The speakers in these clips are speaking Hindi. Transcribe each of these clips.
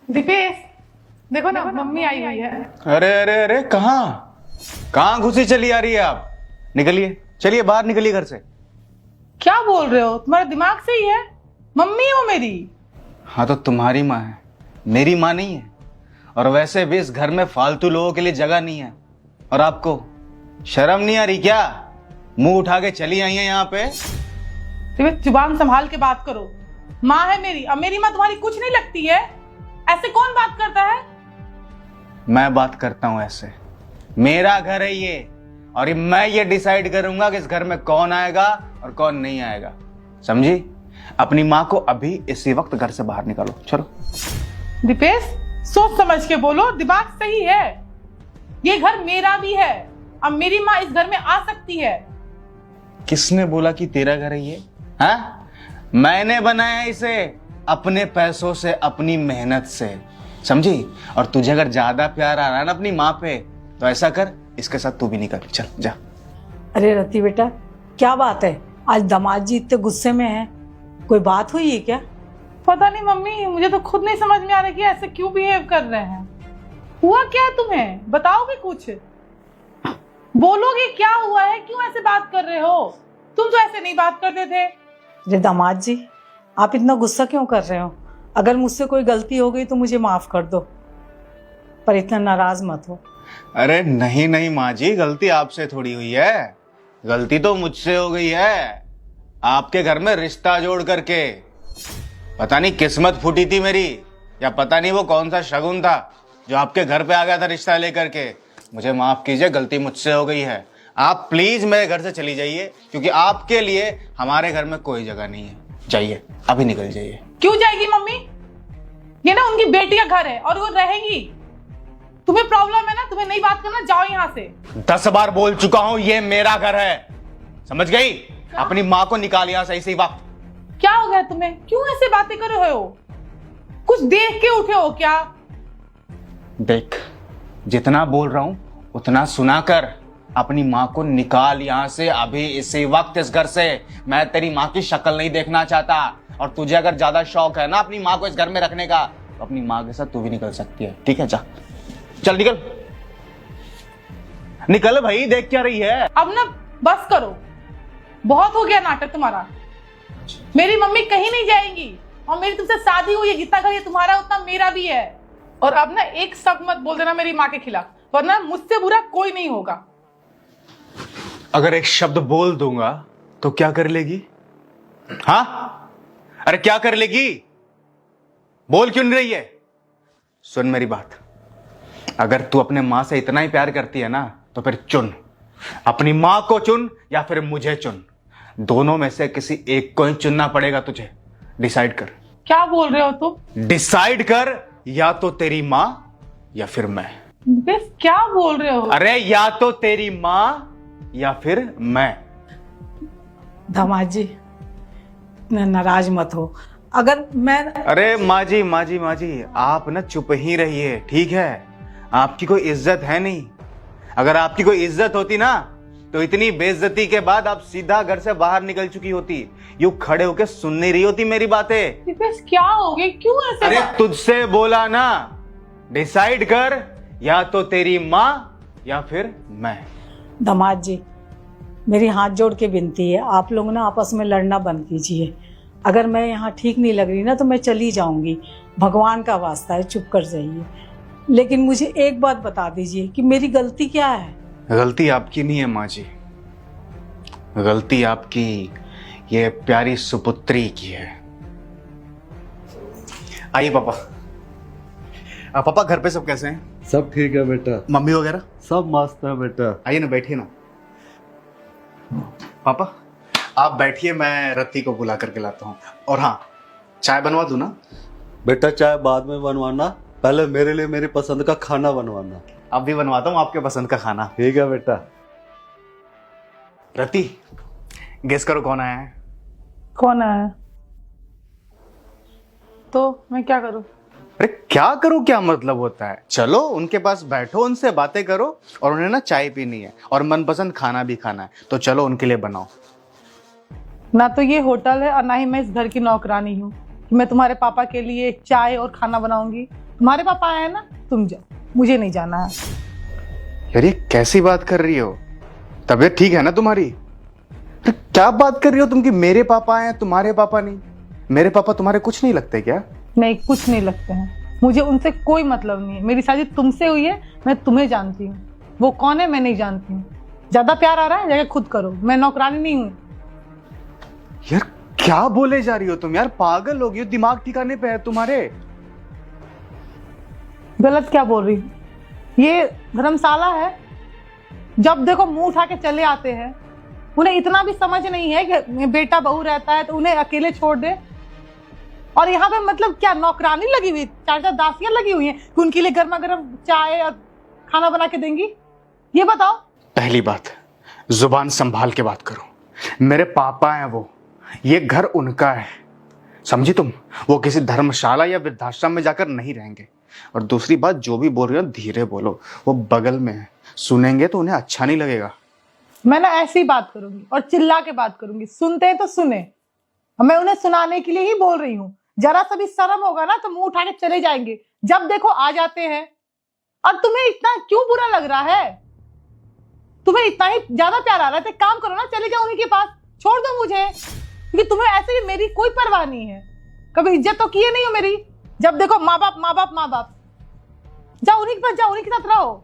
दीपेश, देखो ना मम्मी आई हुई है। अरे अरे अरे, कहाँ कहाँ घुसी चली आ रही है आप? निकलिए, चलिए बाहर निकलिए घर से। क्या बोल रहे हो? तुम्हारे दिमाग से ही है? मम्मी हो मेरी। हाँ तो तुम्हारी माँ है, मेरी माँ नहीं है। और वैसे भी इस घर में फालतू लोगों के लिए जगह नहीं है। और आपको शर्म नहीं आ रही क्या? मुंह उठा के चली आई है यहाँ पे। दीपेश, जुबान संभाल के बात करो। माँ है मेरी, अब मेरी माँ तुम्हारी कुछ नहीं लगती है? ऐसे कौन बात करता है? मैं बात करता हूँ ऐसे। मेरा घर है ये, और मैं ये डिसाइड करूंगा कि इस घर में कौन आएगा और कौन नहीं आएगा। समझी? अपनी माँ को अभी इसी वक्त घर से बाहर निकालो, चलो। दीपेश, सोच समझ के बोलो, दिमाग सही है। ये घर मेरा भी है, अब मेरी माँ इस घर में आ सकती है। किसने बोला कि तेरा घर है ये? हाँ? मैंने बनाया इसे अपने पैसों से, अपनी मेहनत से, समझी? और तुझे अगर ज्यादा प्यार आ रहा है ना अपनी माँ पे, तो ऐसा कर, इसके साथ तू भी निकल, चल जा। अरे रति बेटा, क्या बात है? आज दामाद जी इतने गुस्से में हैं। कोई बात हुई है क्या? पता नहीं मम्मी, मुझे तो खुद नहीं समझ में आ रहा कि ऐसे क्यों बिहेव कर रहे हैं। हुआ क्या है तुम्हें? बताओगे कुछ? बोलोगे क्या हुआ है? क्यों ऐसे बात कर रहे हो? तुम तो ऐसे नहीं बात करते थे। अरे दामाद जी, आप इतना गुस्सा क्यों कर रहे हो? अगर मुझसे कोई गलती हो गई तो मुझे माफ कर दो, पर इतना नाराज मत हो। अरे नहीं नहीं माँ जी, गलती आपसे थोड़ी हुई है, गलती तो मुझसे हो गई है। आपके घर में रिश्ता जोड़ करके पता नहीं किस्मत फूटी थी मेरी, या पता नहीं वो कौन सा शगुन था जो आपके घर पे आ गया था रिश्ता लेकर के। मुझे माफ कीजिए, गलती मुझसे हो गई है। आप प्लीज मेरे घर से चली जाइए, क्योंकि आपके लिए हमारे घर में कोई जगह नहीं है। जाइए, अभी निकल जाइए। क्यों जाएगी मम्मी? ये ना उनकी बेटी का घर है और वो रहेंगी। तुम्हें प्रॉब्लम है ना, तुम्हें नहीं बात करना, जाओ यहाँ से। 10 बार बोल चुका हूं, ये मेरा घर है, समझ गई? अपनी माँ को निकाल यहाँ से इसी वक्त। क्या हो गया तुम्हें? क्यों ऐसे बातें कर रहे हो? कुछ देख के उठे हो क्या? देख, जितना बोल रहा हूं उतना सुना कर। अपनी माँ को निकाल यहाँ से अभी इसी वक्त इस घर से। मैं तेरी माँ की शक्ल नहीं देखना चाहता। और तुझे अगर ज्यादा शौक है ना अपनी माँ को इस घर में रखने का, तो अपनी माँ के साथ तू भी निकल सकती है, ठीक है? जा, चल निकल, निकल भाई, देख क्या रही है? अब ना बस करो, बहुत हो गया नाटक तुम्हारा। मेरी मम्मी कहीं नहीं जाएंगी, और मेरी तुमसे शादी हुई है, जितना घर ये तुम्हारा उतना मेरा भी है। और अब ना एक शब्द मत बोल देना मेरी माँ के खिलाफ, वरना मुझसे बुरा कोई नहीं होगा। अगर एक शब्द बोल दूंगा तो क्या कर लेगी? हाँ, अरे क्या कर लेगी? बोल क्यों नहीं रही है? सुन मेरी बात, अगर तू अपने माँ से इतना ही प्यार करती है ना, तो फिर चुन, अपनी माँ को चुन या फिर मुझे चुन। दोनों में से किसी एक को ही चुनना पड़ेगा तुझे। डिसाइड कर। क्या बोल रहे हो तुम? डिसाइड कर, या तो तेरी माँ या फिर मैं। बस क्या बोल रहे हो? अरे या तो तेरी माँ या फिर मैं। दामाद जी, इतना नाराज मत हो। अगर मैं अरे माँ जी, माँ जी, माँ जी, आप ना चुप ही रहिए, ठीक है? आपकी कोई इज्जत है नहीं। अगर आपकी कोई इज्जत होती ना, तो इतनी बेइज्जती के बाद आप सीधा घर से बाहर निकल चुकी होती। यूं खड़े होके सुन नहीं रही होती मेरी बातें। दीपेश, क्या हो गया? क्यों ऐसे अरे तुझसे बोला ना, डिसाइड कर, या तो तेरी माँ या फिर मैं। दामाद जी, मेरी हाथ जोड़ के विनती है, आप लोग ना आपस में लड़ना बंद कीजिए। अगर मैं यहाँ ठीक नहीं लग रही ना, तो मैं चली जाऊंगी। भगवान का वास्ता है, चुप कर जाइए। लेकिन मुझे एक बात बता दीजिए कि मेरी गलती क्या है? गलती आपकी नहीं है माँ जी, गलती आपकी ये प्यारी सुपुत्री की है। आइए पापा। पापा, घर पे सब कैसे हैं? सब ठीक है बेटा, मम्मी वगैरह सब मस्त है बेटा। आइए ना, बैठिए ना। पापा आप बैठिए, मैं रत्ती को बुला करके लाता हूँ। और हाँ, चाय बनवा दूँ ना? बेटा चाय बाद में बनवाना, पहले मेरे लिए मेरी पसंद का खाना बनवाना। अब भी बनवाता हूँ आपके पसंद का खाना। ठीक है बेटा। रत्ती, गेस करो कौन आया है? कौन आया? तो मैं क्या करूं? अरे क्या करूं, क्या मतलब होता है? चलो उनके पास बैठो, उनसे बातें करो, और उन्हें ना चाय पीनी है और मनपसंद खाना भी खाना है, तो चलो उनके लिए बनाओ। ना तो ये होटल है और ना ही मैं इस घर की नौकरानी हूँ। कि मैं तुम्हारे पापा के लिए चाय और खाना बनाऊंगी? तुम्हारे पापा आए हैं ना, तुम जाओ, मुझे नहीं जाना है। यार ये कैसी बात कर रही हो? तबीयत ठीक है ना तुम्हारी? अरे क्या बात कर रही हो तुम कि मेरे पापा आए हैं तुम्हारे पापा नहीं? मेरे पापा तुम्हारे कुछ नहीं लगते क्या? नहीं, कुछ नहीं लगते हैं, मुझे उनसे कोई मतलब नहीं है। मेरी शादी तुमसे हुई है, मैं तुम्हें जानती हूँ, वो कौन है मैं नहीं जानती हूँ। ज्यादा प्यार आ रहा है, जाके खुद करो, मैं नौकरानी नहीं हूँ। यार क्या बोले जा रही हो तुम? यार पागल हो गई हो? दिमाग ठिकाने पे है तुम्हारे? गलत क्या बोल रही हूँ? ये धर्मशाला है, जब देखो मुंह उठा के चले आते हैं। उन्हें इतना भी समझ नहीं है कि बेटा बहू रहता है तो उन्हें अकेले छोड़ दे। और यहाँ पे मतलब क्या नौकरानी लगी हुई, 4-4 दासियां लगी हुई हैं कि उनके लिए गर्मा गर्म चाय और खाना बना के देंगी? ये बताओ। पहली बात, जुबान संभाल के बात करो। मेरे पापा हैं वो, ये घर उनका है, समझी तुम? वो किसी धर्मशाला या वृद्धाश्रम में जाकर नहीं रहेंगे। और दूसरी बात, जो भी बोल रही हो धीरे बोलो, वो बगल में है, सुनेंगे तो उन्हें अच्छा नहीं लगेगा। मैं ना ऐसी बात करूंगी और चिल्ला के बात करूंगी, सुनते हैं तो सुने। मैं उन्हें सुनाने के लिए ही बोल रही हूँ। जरा सा भी शर्म होगा ना तो मुंह उठा के चले जाएंगे, जब देखो आ जाते हैं। और तुम्हें इतना क्यों बुरा लग रहा है? तुम्हें इतना ही ज्यादा प्यार आ रहा है तो काम करो ना, चले जाओ उन्हीं के पास, छोड़ दो मुझे। क्योंकि तुम्हें ऐसे भी मेरी कोई परवाह नहीं है, कभी इज्जत तो किए नहीं हो मेरी। जब देखो माँ बाप माँ बाप माँ बाप, जाओ उन्हीं के पास, जाओ उन्हीं के साथ रहो।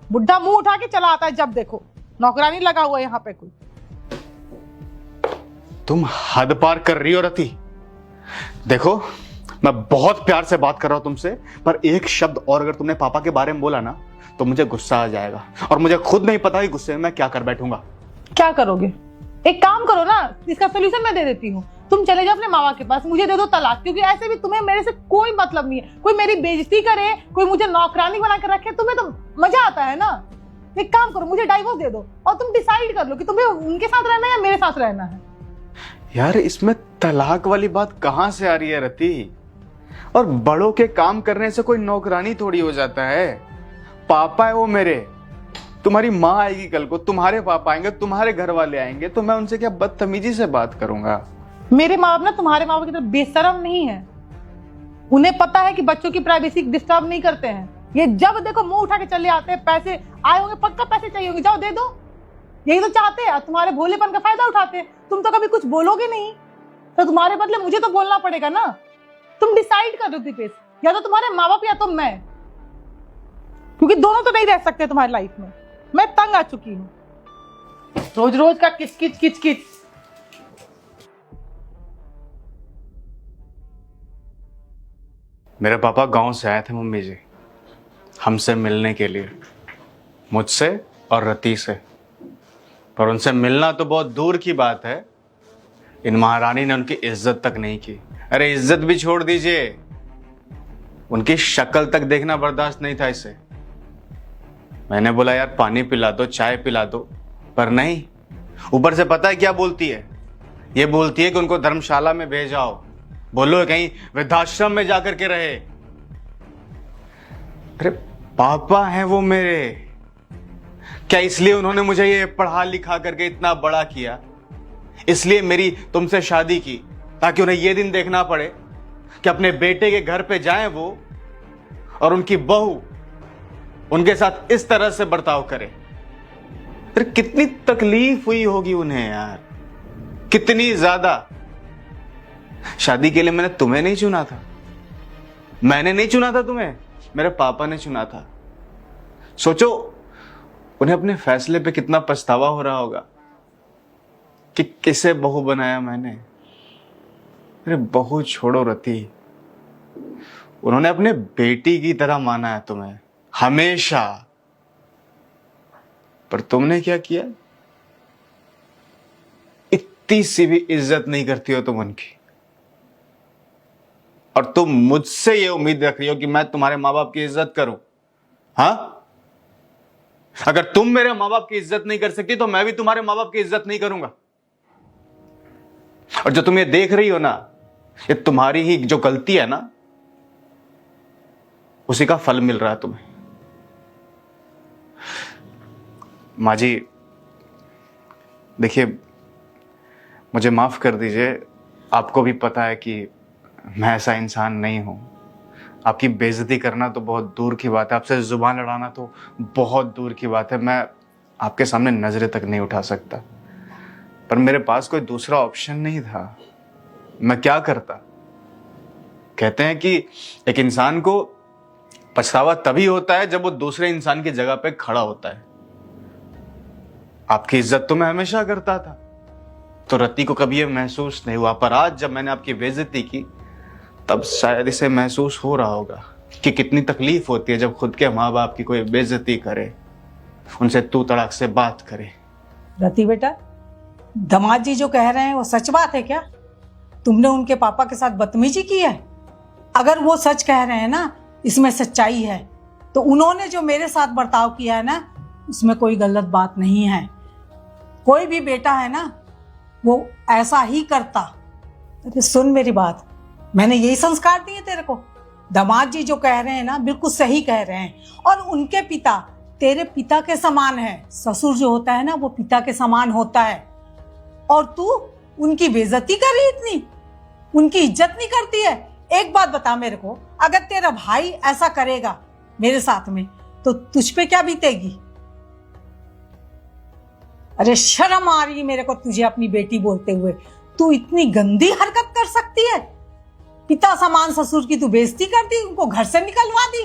बुढ़ा मुंह उठा के चला आता है जब देखो, नौकरानी लगा हुआ है यहाँ पे कोई। तुम हद पार कर रही हो रति। देखो मैं बहुत प्यार से बात कर रहा हूं तुमसे, पर एक शब्द और अगर तुमने पापा के बारे में बोला ना तो मुझे गुस्सा आ जाएगा, और मुझे खुद नहीं पता कि गुस्से में मैं क्या कर बैठूंगा। क्या करोगे? एक काम करो ना, इसका सोल्यूशन मैं दे देती हूँ। तुम चले जाओ अपने माँ बाप के पास, मुझे दे दो तलाक। क्योंकि ऐसे भी तुम्हें मेरे से कोई मतलब नहीं है। कोई मेरी बेइज्जती करे, कोई मुझे नौकरानी बना कर रखे, तुम्हें तो मजा आता है ना। एक काम करो, मुझे डाइवोर्स दे दो और तुम डिसाइड कर लो कि तुम्हें उनके साथ रहना है या मेरे साथ रहना है। यार इसमें तलाक वाली बात कहां से आ रही है रति? और बड़ों के काम करने से कोई नौकरानी थोड़ी हो जाता है। पापा है वो मेरे, तुम्हारी माँ आएगी कल को, तुम्हारे पापा आएंगे, तुम्हारे घर वाले आएंगे, तो मैं उनसे क्या बदतमीजी से बात करूंगा? मेरे माँ बाप ना तुम्हारे माँ बाप की तरह बेशरम नहीं है। उन्हें पता है कि बच्चों की प्राइवेसी डिस्टर्ब नहीं करते हैं। ये जब देखो मुंह उठा के चले आते हैं। पैसे आए होंगे, पक्का पैसे चाहिए होंगे, जाओ दे दो। यही तो चाहते हैं, तुम्हारे भोलेपन का फायदा उठाते हैं। तुम तो कभी कुछ बोलोगे नहीं, तो तुम्हारे बदले मुझे तो बोलना पड़ेगा ना। तुम डिसाइड कर दो दीपेश, या तो तुम्हारे माँ बाप या तो मैं, क्योंकि दोनों तो नहीं रह सकते तुम्हारी लाइफ में। मैं तंग आ चुकी हूँ रोज रोज का किच किच किच किच। मेरे पापा गांव से आए थे मम्मी जी, हमसे मिलने के लिए, मुझसे और रति से। पर उनसे मिलना तो बहुत दूर की बात है, इन महारानी ने उनकी इज्जत तक नहीं की। अरे इज्जत भी छोड़ दीजिए, उनकी शक्ल तक देखना बर्दाश्त नहीं था इसे। मैंने बोला यार पानी पिला दो, चाय पिला दो, पर नहीं। ऊपर से पता है क्या बोलती है? ये बोलती है कि उनको धर्मशाला में भेजाओ, बोलो कहीं वृद्धाश्रम में जाकर के रहे। अरे पापा हैं वो मेरे, क्या इसलिए उन्होंने मुझे ये पढ़ा लिखा करके इतना बड़ा किया? इसलिए मेरी तुमसे शादी की ताकि उन्हें ये दिन देखना पड़े कि अपने बेटे के घर पे जाएं वो, और उनकी बहू उनके साथ इस तरह से बर्ताव करे। अरे कितनी तकलीफ हुई होगी उन्हें यार, कितनी ज्यादा। शादी के लिए मैंने तुम्हें नहीं चुना था, मैंने नहीं चुना था तुम्हें, मेरे पापा ने चुना था। सोचो उन्हें अपने फैसले पे कितना पछतावा हो रहा होगा कि किसे बहू बनाया मैंने। अरे बहू छोड़ो रति, उन्होंने अपने बेटी की तरह माना है तुम्हें हमेशा। पर तुमने क्या किया? इतनी सी भी इज्जत नहीं करती हो तुम उनकी, और तुम मुझसे ये उम्मीद रख रही हो कि मैं तुम्हारे माँ बाप की इज्जत करूं? हाँ, अगर तुम मेरे माँ बाप की इज्जत नहीं कर सकती तो मैं भी तुम्हारे माँ बाप की इज्जत नहीं करूंगा। और जो तुम ये देख रही हो ना, ये तुम्हारी ही जो गलती है ना, उसी का फल मिल रहा है तुम्हें। माँ जी देखिए, मुझे माफ कर दीजिए। आपको भी पता है कि मैं ऐसा इंसान नहीं हूँ। आपकी बेइज्जती करना तो बहुत दूर की बात है, आपसे जुबान लड़ाना तो बहुत दूर की बात है। मैं आपके सामने नजरें तक नहीं उठा सकता, पर मेरे पास कोई दूसरा ऑप्शन नहीं था। मैं क्या करता? कहते हैं कि एक इंसान को पछतावा तभी होता है जब वो दूसरे इंसान की जगह पे खड़ा होता है। आपकी इज्जत तो मैं हमेशा करता था, तो रति को कभी ये महसूस नहीं हुआ, पर आज जब मैंने आपकी बेइज्जती की तब शायद इसे महसूस हो रहा होगा कि कितनी तकलीफ होती है जब खुद के माँ बाप की कोई बेइज्जती करे, उनसे तू तड़ाक से बात करे। रति बेटा, दामाद जी जो कह रहे हैं वो सच बात है क्या? तुमने उनके पापा के साथ बदतमीजी की है? अगर वो सच कह रहे हैं ना, इसमें सच्चाई है, तो उन्होंने जो मेरे साथ बर्ताव किया है ना, उसमें कोई गलत बात नहीं है। कोई भी बेटा है ना, वो ऐसा ही करता। अरे सुन मेरी बात, मैंने यही संस्कार दिए तेरे को। दामाद जी जो कह रहे हैं ना, बिल्कुल सही कह रहे हैं। और उनके पिता तेरे पिता के समान है। ससुर जो होता है ना, वो पिता के समान होता है। और तू उनकी बेइज्जती कर रही, इतनी उनकी इज्जत नहीं करती है। एक बात बता मेरे को, अगर तेरा भाई ऐसा करेगा मेरे साथ में, तो तुझ पे क्या बीतेगी? अरे शर्म आ रही है मेरे को तुझे अपनी बेटी बोलते हुए। तू इतनी गंदी हरकत कर सकती है? पिता समान ससुर की तू बेइज्जती कर दी, उनको घर से निकलवा दी।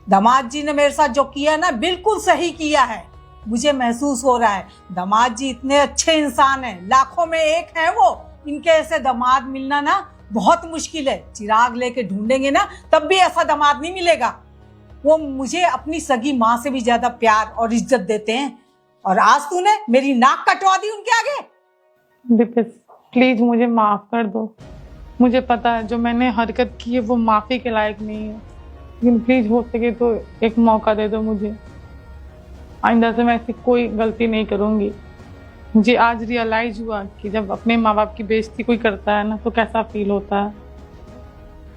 दामाद जी ने मेरे साथ जो किया ना, बिल्कुल सही किया है। मुझे महसूस हो रहा है दामाद जी इतने अच्छे इंसान हैं, लाखों में एक है वो। इनके ऐसे दामाद मिलना ना बहुत मुश्किल है। चिराग लेके ढूंढेंगे ना, तब भी ऐसा दामाद नहीं मिलेगा। वो मुझे अपनी सगी माँ से भी ज्यादा प्यार और इज्जत देते हैं, और आज तूने मेरी नाक कटवा दी उनके आगे। दीपेश प्लीज मुझे माफ कर दो। मुझे पता है जो मैंने हरकत की है वो माफी के लायक नहीं है, लेकिन प्लीज हो सके तो एक मौका दे दो मुझे। आइंदा से मैं ऐसी कोई गलती नहीं करूंगी। मुझे आज रियलाइज हुआ कि जब अपने माँ बाप की बेइज्जती कोई करता है ना, तो कैसा फील होता है।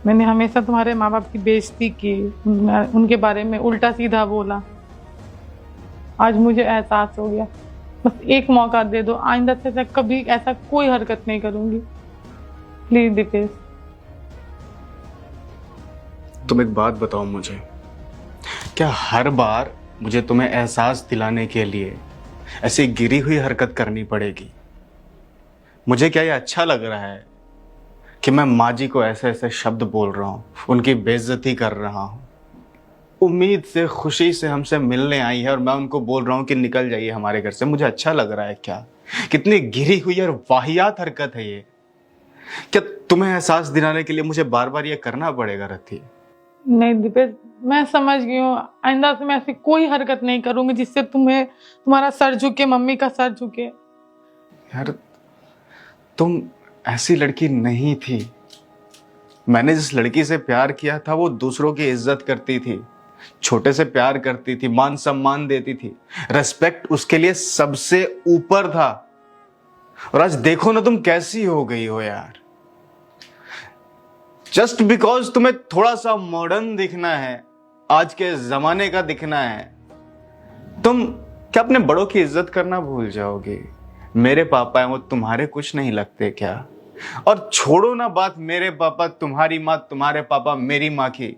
मैंने हमेशा तुम्हारे माँ बाप की बेइज्जती की, उनके बारे में उल्टा सीधा बोला। आज मुझे एहसास हो गया। बस एक मौका दे दो, आइंदा से कभी ऐसा कोई हरकत नहीं करूंगी। प्लीज दीपेश। तुम एक बात बताओ मुझे, क्या हर बार मुझे तुम्हें एहसास दिलाने के लिए ऐसी गिरी हुई हरकत करनी पड़ेगी? मुझे क्या ये अच्छा लग रहा है कि मैं माँ जी को ऐसे ऐसे शब्द बोल रहा हूँ, उनकी बेइज्जती कर रहा हूँ? उम्मीद से, खुशी से हमसे मिलने आई है और मैं उनको बोल रहा हूँ कि निकल जाइए हमारे घर से। मुझे अच्छा लग रहा है क्या? कितनी गिरी हुई और वाहियात हरकत है ये। क्या तुम्हें एहसास दिलाने के लिए मुझे बार बार ये करना पड़ेगा रथी? नहीं दीपेश, मैं समझ गई हूँ। आइंदा से मैं ऐसी कोई हरकत नहीं करूंगी जिससे तुम्हारा सर झुके, मम्मी का सर झुके। यार तुम ऐसी लड़की नहीं थी। मैंने जिस लड़की से प्यार किया था वो दूसरों की इज्जत करती थी, छोटे से प्यार करती थी, मान सम्मान देती थी, रेस्पेक्ट उसके लिए सबसे ऊपर था। और आज देखो ना तुम कैसी हो गई हो यार। जस्ट बिकॉज तुम्हें थोड़ा सा मॉडर्न दिखना है, आज के जमाने का दिखना है, तुम क्या अपने बड़ों की इज्जत करना भूल जाओगे? मेरे पापा हैं, वो तुम्हारे कुछ नहीं लगते क्या? और छोड़ो ना बात मेरे पापा तुम्हारी माँ, तुम्हारे पापा मेरी माँ की।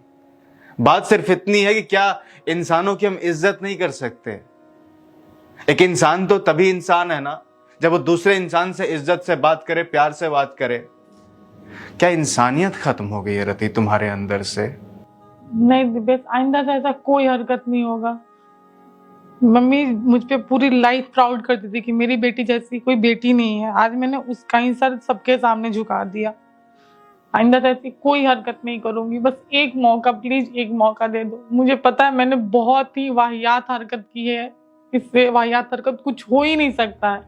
बात सिर्फ इतनी है कि क्या इंसानों की हम इज्जत नहीं कर सकते? एक इंसान तो तभी इंसान है ना जब वो दूसरे इंसान से इज्जत से बात करे, प्यार से बात करे। क्या इंसानियत खत्म हो गई है रति तुम्हारे अंदर से? नहीं दीपेश, आइंदा से ऐसा कोई हरकत नहीं होगा। मम्मी मुझ पे पूरी लाइफ प्राउड करती थी कि मेरी बेटी जैसी कोई बेटी नहीं है। आज मैंने उसका ही सर सबके सामने झुका दिया। आइंदा से ऐसी कोई हरकत नहीं करूंगी। बस एक मौका, प्लीज एक मौका दे दो। मुझे पता है मैंने बहुत ही वाहियात हरकत की है, इससे वाहियात हरकत कुछ हो ही नहीं सकता है।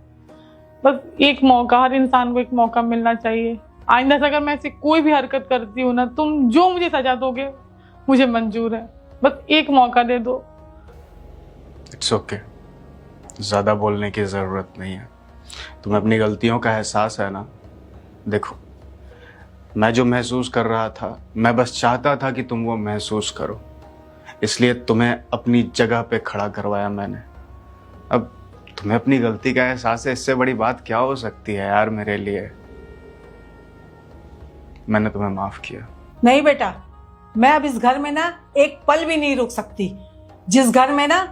बस एक मौका, हर इंसान को एक मौका मिलना चाहिए। आइंदा से अगर मैं ऐसी कोई भी हरकत करती हूँ ना, तुम जो मुझे सजा दोगे मुझे मंजूर है। बस एक मौका दे दो। इट्स ओके, ज्यादा बोलने की जरूरत नहीं है। तुम्हें अपनी गलतियों का एहसास है ना? देखो, मैं जो महसूस कर रहा था, मैं बस चाहता था कि तुम वो महसूस करो, इसलिए तुम्हें अपनी जगह पे खड़ा करवाया मैंने। अब तुम्हें अपनी गलती का एहसास है, इससे बड़ी बात क्या हो सकती है यार मेरे लिए? मैंने तुम्हें माफ किया। नहीं बेटा, मैं अब इस घर में ना एक पल भी नहीं रुक सकती। जिस घर में ना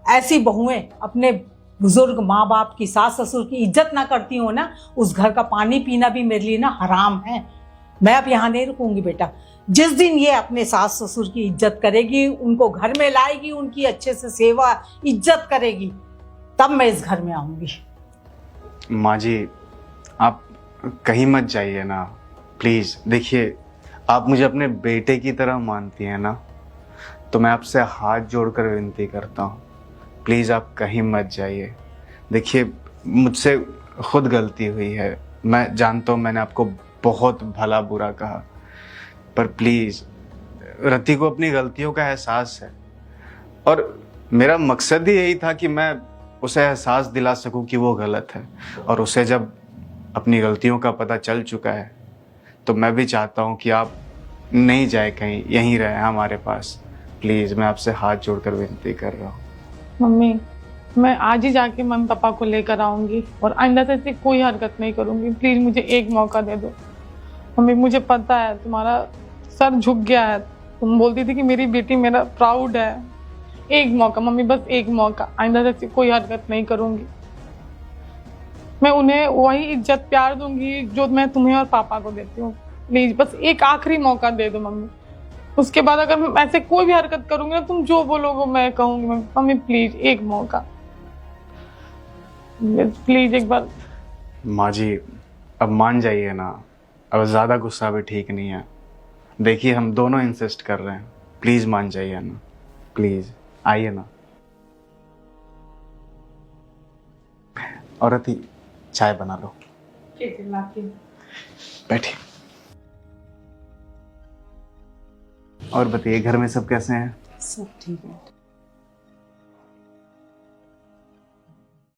ऐसी बहुएं अपने बुजुर्ग माँ बाप की, सास ससुर की इज्जत ना करती हो ना, उस घर का पानी पीना भी मेरे लिए ना हराम है। मैं अब यहाँ नहीं रुकूंगी बेटा। जिस दिन ये अपने सास ससुर की इज्जत करेगी, उनको घर में लाएगी, उनकी अच्छे से सेवा इज्जत करेगी, तब मैं इस घर में आऊंगी। माँ जी, आप कहीं मत जाइए ना प्लीज। देखिए, आप मुझे अपने बेटे की तरह मानती हैं ना, तो मैं आपसे हाथ जोड़कर विनती करता हूँ, प्लीज आप कहीं मत जाइए। देखिए, मुझसे खुद गलती हुई है, मैं जानता हूँ मैंने आपको बहुत भला बुरा कहा, पर प्लीज रति को अपनी गलतियों का एहसास है, और मेरा मकसद ही यही था कि मैं उसे एहसास दिला सकूं कि वो गलत है। और उसे जब अपनी गलतियों का पता चल चुका है, तो मैं भी चाहता हूं कि आप नहीं जाए कहीं, यहीं रहे हमारे पास। प्लीज मैं आपसे हाथ जोड़कर विनती कर रहा हूँ। मम्मी, मैं आज ही जाके मम्मी पापा को लेकर आऊंगी और आइंदा से ऐसी कोई हरकत नहीं करूंगी। प्लीज मुझे एक मौका दे दो मम्मी। मुझे पता है तुम्हारा सर झुक गया है, तुम बोलती थी कि मेरी बेटी मेरा प्राउड है। एक मौका मम्मी, बस एक मौका, आइंदा से ऐसी कोई हरकत नहीं करूंगी। मैं उन्हें वही इज्जत प्यार दूंगी जो मैं तुम्हें और पापा को देती हूँ। प्लीज बस एक आखिरी मौका दे दो मम्मी। उसके बाद अगर मैं ऐसे कोई भी हरकत करूंगी ना, तुम जो बोलोगे मैं कहूंगी। मम्मी प्लीज एक मौका, प्लीज एक बार। माँ जी, अब मान जाइए ना, अब ज़्यादा गुस्सा भी ठीक नहीं है। देखिए, हम दोनों इंसिस्ट कर रहे हैं, प्लीज मान जाइए ना, प्लीज आइए ना। और रति, चाय बना लो। ठीक है, लाती हूँ। बैठिए। और बताइए, घर में सब कैसे हैं? सब ठीक है।